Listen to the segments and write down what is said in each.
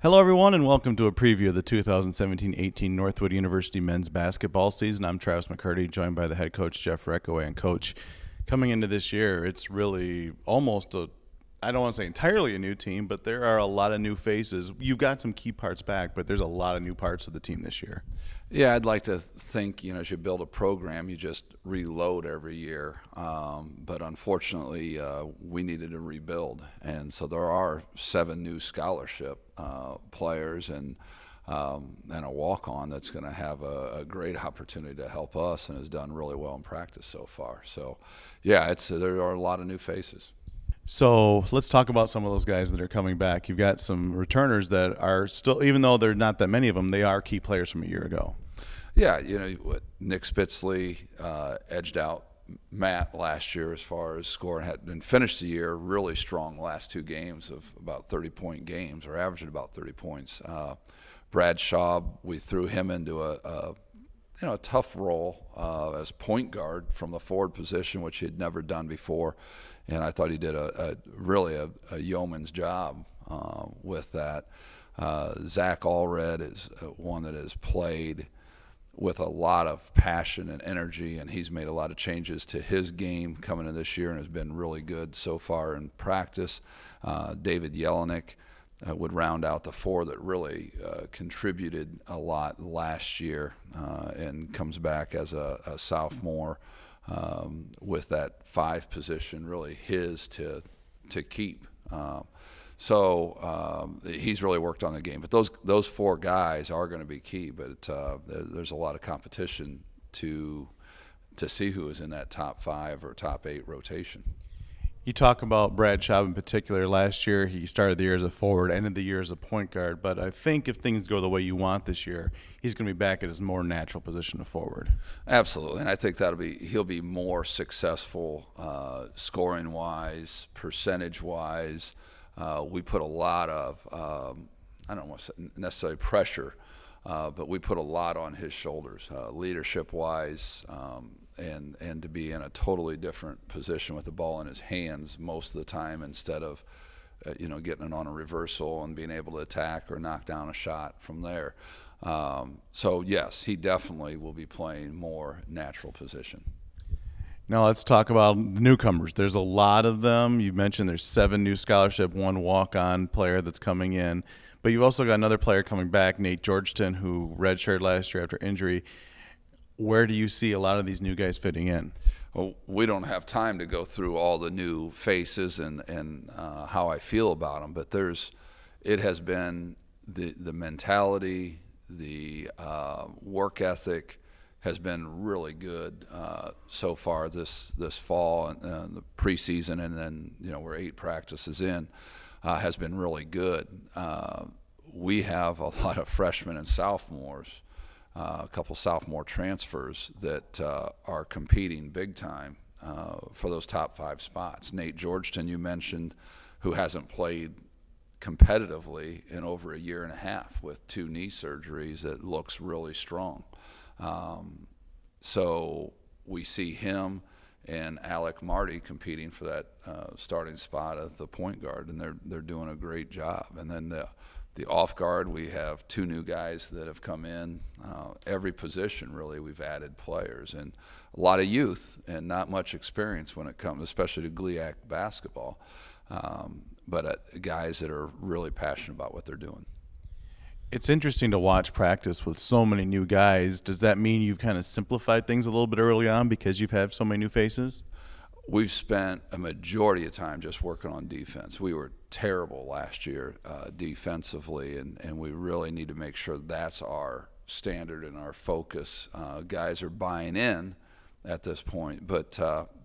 Hello, everyone, and welcome to a preview of the 2017-18 Northwood University men's basketball season. I'm Travis McCurdy, joined by the head coach, Jeff Rekeweg. And, Coach, coming into this year, it's really almost I don't want to say entirely a new team, but there are a lot of new faces. You've got some key parts back, but there's a lot of new parts of the team this year. Yeah, I'd like to think, as you build a program, you just reload every year. But unfortunately, we needed to rebuild. And so there are 7 new scholarship players and a walk-on that's going to have a great opportunity to help us and has done really well in practice so far. So, yeah, there are a lot of new faces. So let's talk about some of those guys that are coming back. You've got some returners that are still, even though there are not that many of them, they are key players from a year ago. Yeah, Nick Spitzlee edged out Matt last year as far as scoring, and finished the year really strong last 2 games of about 30-point games, or averaging about 30 points. Bradshaw, we threw him into a tough role as point guard from the forward position, which he had never done before, and I thought he did really a yeoman's job with that. Zach Allred is one that has played with a lot of passion and energy, and he's made a lot of changes to his game coming in this year and has been really good so far in practice. David Jelinek would round out the 4 that really contributed a lot last year and comes back as a sophomore with that 5 position really his to keep. So he's really worked on the game. But those 4 guys are going to be key. But there's a lot of competition to see who is in that top 5 or top 8 rotation. You talk about Bradshaw in particular. Last year, he started the year as a forward, ended the year as a point guard. But I think if things go the way you want this year, he's going to be back at his more natural position of forward. Absolutely, and I think he'll be more successful scoring-wise, percentage-wise. We put a lot of, I don't want to say necessarily pressure, but we put a lot on his shoulders, leadership-wise, and to be in a totally different position with the ball in his hands most of the time instead of, getting it on a reversal and being able to attack or knock down a shot from there. So, yes, he definitely will be playing more natural position. Now let's talk about the newcomers. There's a lot of them. You've mentioned there's 7 new scholarship, 1 walk-on player that's coming in. But you've also got another player coming back, Nate Georgeton, who redshirted last year after injury. Where do you see a lot of these new guys fitting in? Well, we don't have time to go through all the new faces and how I feel about them, but it has been the mentality, the work ethic has been really good so far this fall and the preseason, and then we're 8 practices in, has been really good. We have a lot of freshmen and sophomores, a couple sophomore transfers that are competing big time for those top 5 spots. Nate Georgeton, you mentioned, who hasn't played competitively in over a year and a half with 2 knee surgeries, that looks really strong. So we see him and Alec Marty competing for that starting spot at the point guard, and they're doing a great job. And then the off guard, we have 2 new guys that have come in. Every position, really, we've added players, and a lot of youth and not much experience when it comes, especially to GLIAC basketball. But guys that are really passionate about what they're doing. It's interesting to watch practice with so many new guys. Does that mean you've kind of simplified things a little bit early on because you've had so many new faces? We've spent a majority of time just working on defense. We were terrible last year defensively, and we really need to make sure that's our standard and our focus. Guys are buying in at this point. But,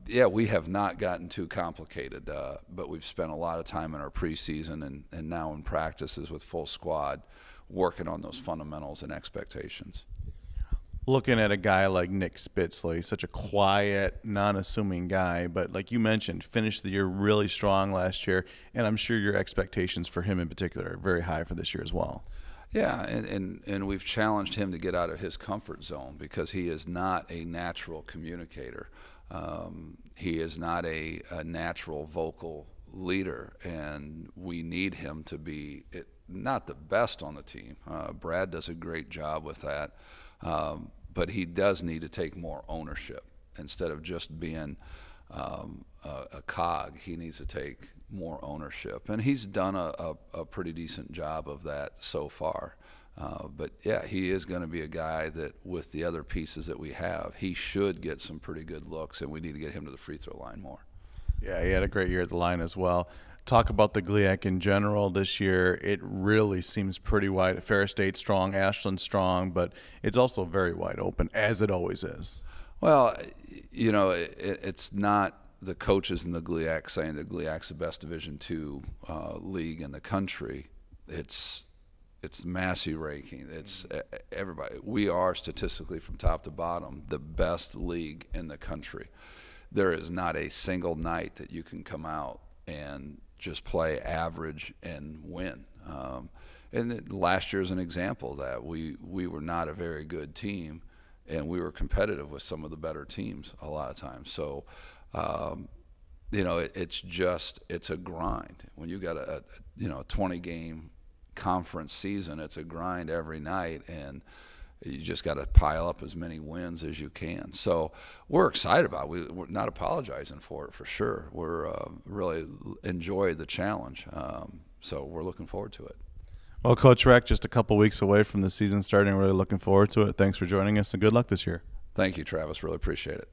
yeah, we have not gotten too complicated, but we've spent a lot of time in our preseason and now in practices with full squad working on those fundamentals and expectations. Looking at a guy like Nick Spitzlee, such a quiet, non-assuming guy, but like you mentioned, finished the year really strong last year, and I'm sure your expectations for him in particular are very high for this year as well. Yeah, and we've challenged him to get out of his comfort zone because he is not a natural communicator. He is not a natural vocal leader, and we need him to be not the best on the team. Brad does a great job with that, but he does need to take more ownership instead of just being a cog. He needs to take more ownership, and he's done a pretty decent job of that so far. But yeah, he is going to be a guy that, with the other pieces that we have, he should get some pretty good looks, and we need to get him to the free throw line more. Yeah, he had a great year at the line as well. Talk about the GLIAC in general this year. It really seems pretty wide. Ferris State strong, Ashland strong, but it's also very wide open, as it always is. Well, you know, it's not the coaches in the GLIAC saying that GLIAC's the best Division II league in the country. It's Massey ranking. It's everybody. We are statistically, from top to bottom, the best league in the country. There is not a single night that you can come out and just play average and win. And last year's an example of that. We were not a very good team, and we were competitive with some of the better teams a lot of times. So, you know, it's a grind. When you got a 20-game conference season, it's a grind every night, and you just got to pile up as many wins as you can. So we're excited about it. We're not apologizing for it, for sure. We're really enjoy the challenge. So we're looking forward to it. Well, Coach Rek, just a couple weeks away from the season starting. Really looking forward to it. Thanks for joining us, and good luck this year. Thank you, Travis. Really appreciate it.